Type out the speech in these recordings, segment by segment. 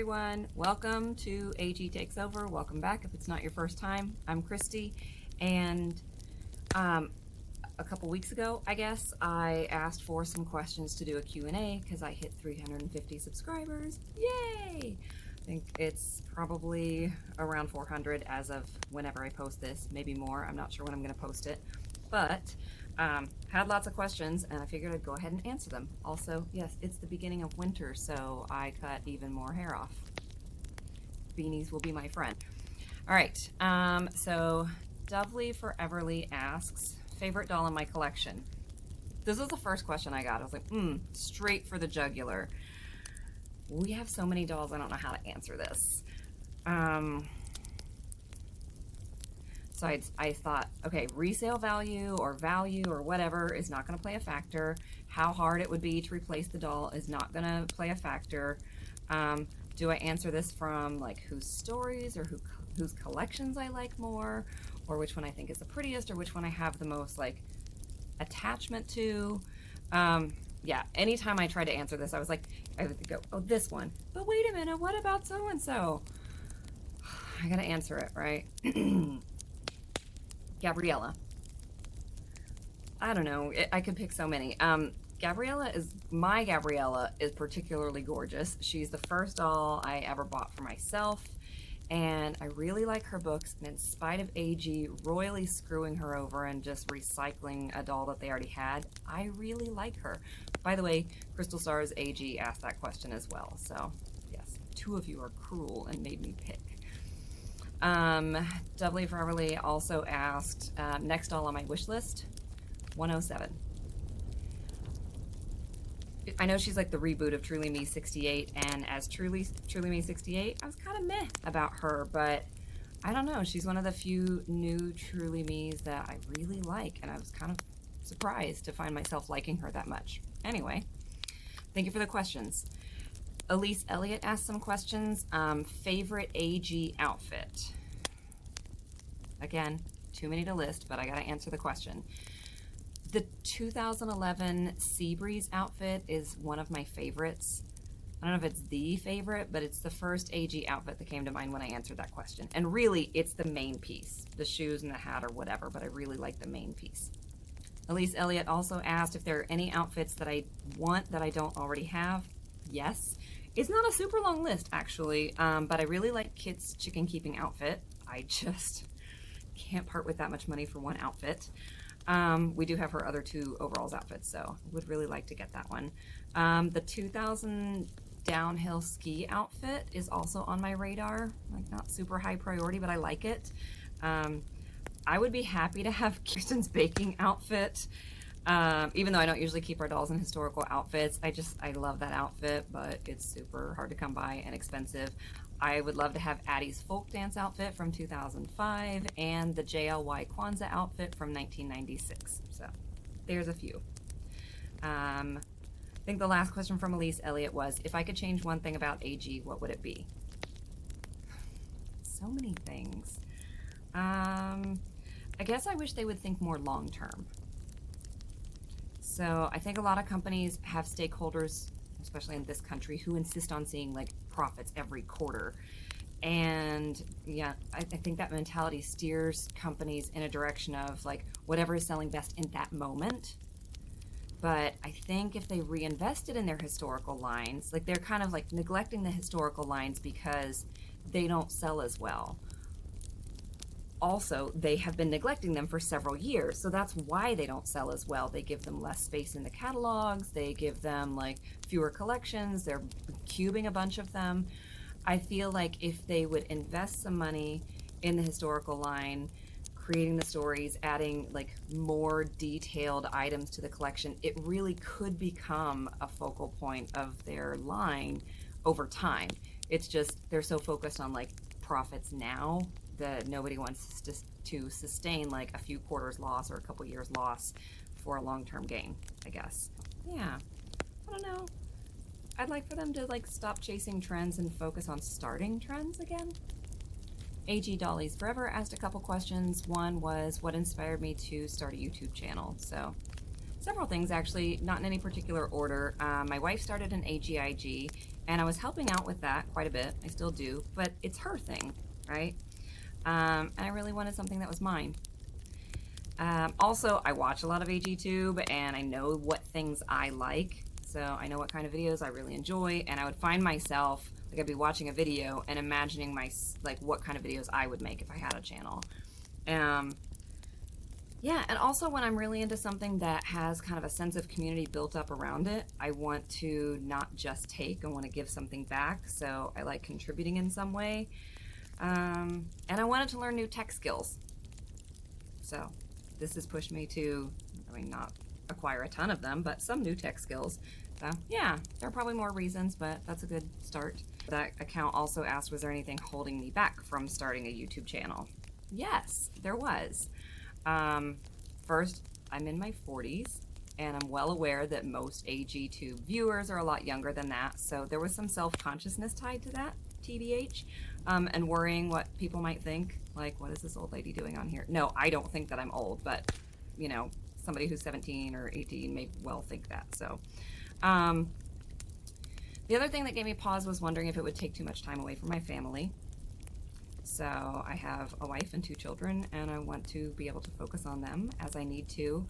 everyone. Welcome to AG Takes Over. Welcome back if it's not your first time. I'm Kristie, and a couple weeks ago, I guess, I asked for some questions to do a Q&A because I hit 350 subscribers. Yay! I think it's probably around 400 as of whenever I post this, maybe more. I'm not sure when I'm going to post it, but had lots of questions and I figured I'd go ahead and answer them. Also, yes, it's the beginning of winter, so I cut even more hair off. Beanies will be my friend. All right, so Dollies Forever asks, favorite doll in my collection? This was the first question I got. I was like, straight for the jugular. We have so many dolls, I don't know how to answer this. So I thought, okay, resale value or whatever is not going to play a factor. How hard it would be to replace the doll is not going to play a factor. Do I answer this from like whose stories or whose collections I like more, or which one I think is the prettiest, or which one I have the most like attachment to? Yeah, anytime I tried to answer this, I was like, I would go, oh, this one. But wait a minute, what about so-and-so? I gotta answer it, right? Gabriella. I don't know. I could pick so many. Gabriella is particularly gorgeous. She's the first doll I ever bought for myself, and I really like her books. And in spite of AG royally screwing her over and just recycling a doll that they already had, I really like her. By the way, Crystal Stars AG asked that question as well. So yes, two of you are cruel and made me pick. Dollies Forever also asked, next doll on my wish list, 107. I know she's like the reboot of Truly Me 68, and as Truly Me 68, I was kind of meh about her, but I don't know. She's one of the few new Truly Me's that I really like, and I was kind of surprised to find myself liking her that much. Anyway, thank you for the questions. Elise Elliott asked some questions. Favorite AG outfit? Again, too many to list, but I gotta answer the question. The 2011 Seabreeze outfit is one of my favorites. I don't know if it's the favorite, but it's the first AG outfit that came to mind when I answered that question. And really, it's the main piece, the shoes and the hat or whatever, but I really like the main piece. Elise Elliott also asked if there are any outfits that I want that I don't already have. Yes. It's not a super long list, actually, but I really like Kit's chicken keeping outfit. I just can't part with that much money for one outfit. We do have her other two overalls outfits, so would really like to get that one. The 2000 downhill ski outfit is also on my radar. Like, not super high priority, but I like it. I would be happy to have Kirsten's baking outfit. Even though I don't usually keep our dolls in historical outfits, I love that outfit, but it's super hard to come by and expensive. I would love to have Addie's folk dance outfit from 2005 and the JLY Kwanzaa outfit from 1996. So there's a few. I think the last question from Elise Elliott was, if I could change one thing about AG, what would it be? So many things. I guess I wish they would think more long-term. So I think a lot of companies have stakeholders, especially in this country, who insist on seeing like profits every quarter. And yeah, I think that mentality steers companies in a direction of like whatever is selling best in that moment. But I think if they reinvested in their historical lines, like they're kind of like neglecting the historical lines because they don't sell as well. Also, they have been neglecting them for several years, so that's why they don't sell as well. They give them less space in the catalogs, they give them like fewer collections, they're cubing a bunch of them. I feel like if they would invest some money in the historical line, creating the stories, adding like more detailed items to the collection, it really could become a focal point of their line over time. It's just they're so focused on like profits now that nobody wants to sustain like a few quarters loss or a couple years loss for a long-term gain, I guess. Yeah, I don't know. I'd like for them to like stop chasing trends and focus on starting trends again. AG Dollies Forever asked a couple questions. One was, what inspired me to start a YouTube channel? So several things actually, not in any particular order. My wife started an AGIG, and I was helping out with that quite a bit. I still do, but it's her thing, right? And I really wanted something that was mine. Also, I watch a lot of AGTube, and I know what things I like. So I know what kind of videos I really enjoy, and I would find myself, like I'd be watching a video and imagining like what kind of videos I would make if I had a channel. Yeah, and also when I'm really into something that has kind of a sense of community built up around it, I want to not just take, I want to give something back, so I like contributing in some way. And I wanted to learn new tech skills. So this has pushed me to, I mean, not acquire a ton of them, but some new tech skills. So yeah, there are probably more reasons, but that's a good start. That account also asked, was there anything holding me back from starting a YouTube channel? Yes, there was. First, I'm in my 40s, and I'm well aware that most AGTube viewers are a lot younger than that, so there was some self-consciousness tied to that, TBH, and worrying what people might think, like, what is this old lady doing on here? No, I don't think that I'm old, but, you know, somebody who's 17 or 18 may well think that, so. The other thing that gave me pause was wondering if it would take too much time away from my family. So I have a wife and 2 children, and I want to be able to focus on them as I need to.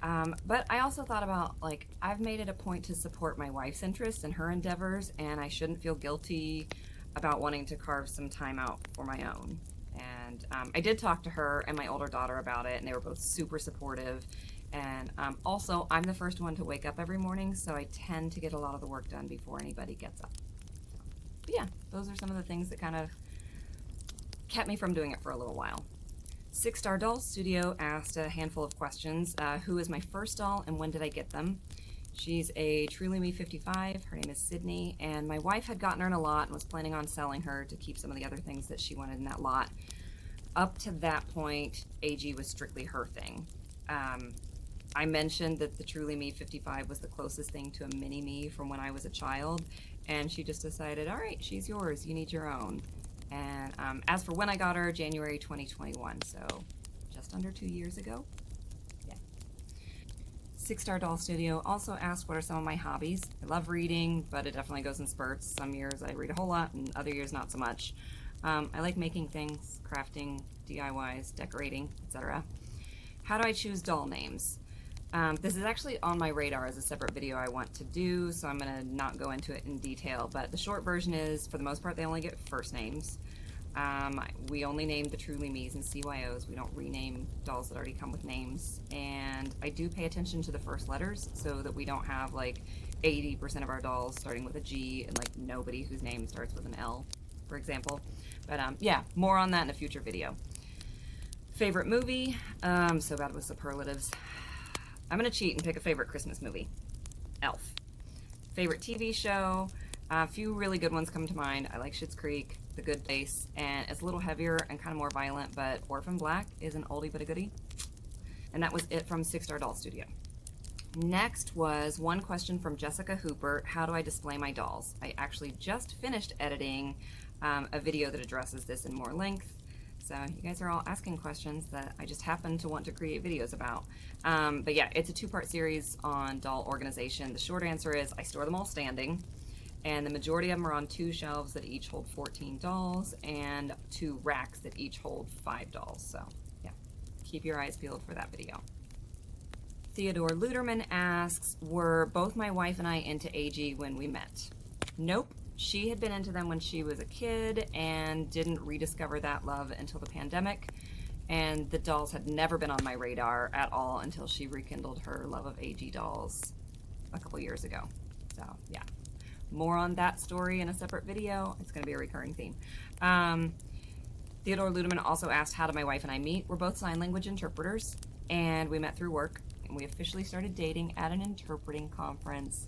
But I also thought about, like, I've made it a point to support my wife's interests and her endeavors, and I shouldn't feel guilty about wanting to carve some time out for my own. And I did talk to her and my older daughter about it, and they were both super supportive. And also, I'm the first one to wake up every morning, so I tend to get a lot of the work done before anybody gets up. But yeah, those are some of the things that kind of kept me from doing it for a little while. 6 Star Doll Studio asked a handful of questions. Who is my first doll and when did I get them? She's a Truly Me 55. Her name is Sydney, and my wife had gotten her in a lot and was planning on selling her to keep some of the other things that she wanted in that lot. Up to that point, AG was strictly her thing. I mentioned that the Truly Me 55 was the closest thing to a mini me from when I was a child, and she just decided, all right, she's yours, you need your own. And as for when I got her, January 2021, so just under 2 years ago. Yeah. 6 Star Doll Studio also asked what are some of my hobbies. I love reading, but it definitely goes in spurts. Some years I read a whole lot, and other years not so much. I like making things, crafting, DIYs, decorating, etc. How do I choose doll names? This is actually on my radar as a separate video I want to do, so I'm going to not go into it in detail, but the short version is, for the most part, they only get first names. We only name the Truly Me's and CYOs. We don't rename dolls that already come with names, and I do pay attention to the first letters so that we don't have like 80% of our dolls starting with a G and like nobody whose name starts with an L, for example. But yeah, more on that in a future video. Favorite movie? So bad with superlatives. I'm gonna cheat and pick a favorite Christmas movie. Elf. Favorite TV show? A few really good ones come to mind. I like Schitt's Creek, The Good Place, and it's a little heavier and kind of more violent, but Orphan Black is an oldie but a goodie. And that was it from 6 Star Doll Studio. Next was one question from Jessica Hooper. How do I display my dolls? I actually just finished editing a video that addresses this in more length. So you guys are all asking questions that I just happen to want to create videos about. But yeah, it's a 2-part series on doll organization. The short answer is I store them all standing, and the majority of them are on 2 shelves that each hold 14 dolls and 2 racks that each hold 5 dolls. So yeah, keep your eyes peeled for that video. Theodore Luderman asks, were both my wife and I into AG when we met? Nope. She had been into them when she was a kid and didn't rediscover that love until the pandemic, and the dolls had never been on my radar at all until she rekindled her love of AG dolls a couple years ago. So yeah, more on that story in a separate video. It's going to be a recurring theme. Theodore Ludeman also asked, how did my wife and I meet? We're both sign language interpreters, and we met through work, and we officially started dating at an interpreting conference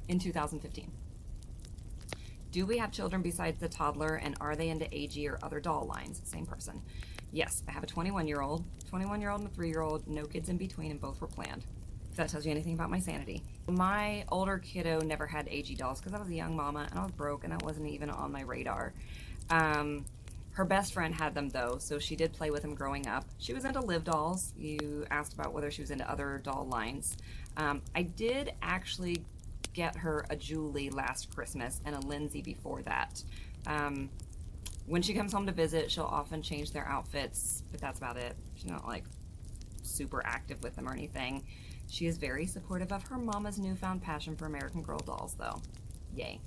in 2015. Do we have children besides the toddler, and are they into AG or other doll lines? Same person. Yes, I have a 21-year-old and a 3-year-old, no kids in between, and both were planned. If that tells you anything about my sanity. My older kiddo never had AG dolls because I was a young mama and I was broke and that wasn't even on my radar. Her best friend had them though, so she did play with them growing up. She was into Live dolls. You asked about whether she was into other doll lines. I did actually get her a Julie last Christmas and a Lindsay before that. When she comes home to visit, she'll often change their outfits, but that's about it. She's not like super active with them or anything. She is very supportive of her mama's newfound passion for American Girl dolls though. Yay.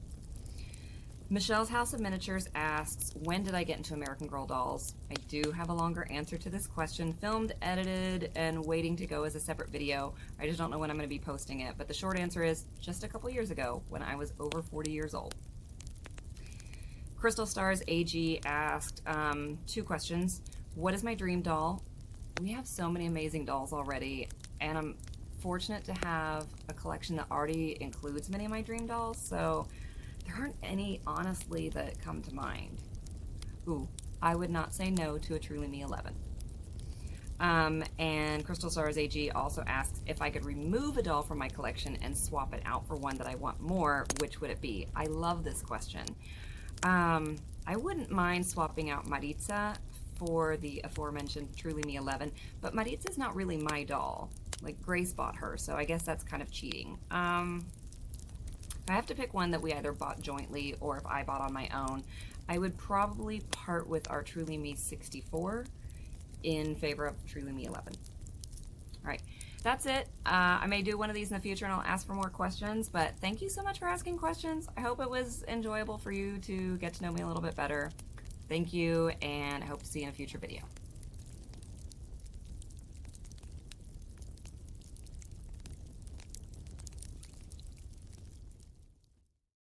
Michelle's House of Miniatures asks, when did I get into American Girl dolls? I do have a longer answer to this question, filmed, edited, and waiting to go as a separate video. I just don't know when I'm going to be posting it, but the short answer is just a couple years ago when I was over 40 years old. Crystal Stars AG asked 2 questions. What is my dream doll? We have so many amazing dolls already, and I'm fortunate to have a collection that already includes many of my dream dolls, so there aren't any, honestly, that come to mind. Ooh, I would not say no to a Truly Me 11. And Crystal Stars AG also asks if I could remove a doll from my collection and swap it out for one that I want more, which would it be? I love this question. I wouldn't mind swapping out Maritza for the aforementioned Truly Me 11, but Maritza's not really my doll. Like, Grace bought her, so I guess that's kind of cheating. If I have to pick one that we either bought jointly or if I bought on my own, I would probably part with our Truly Me 64 in favor of Truly Me 11. All right, that's it. I may do one of these in the future and I'll ask for more questions, but thank you so much for asking questions. I hope it was enjoyable for you to get to know me a little bit better. Thank you, and I hope to see you in a future video.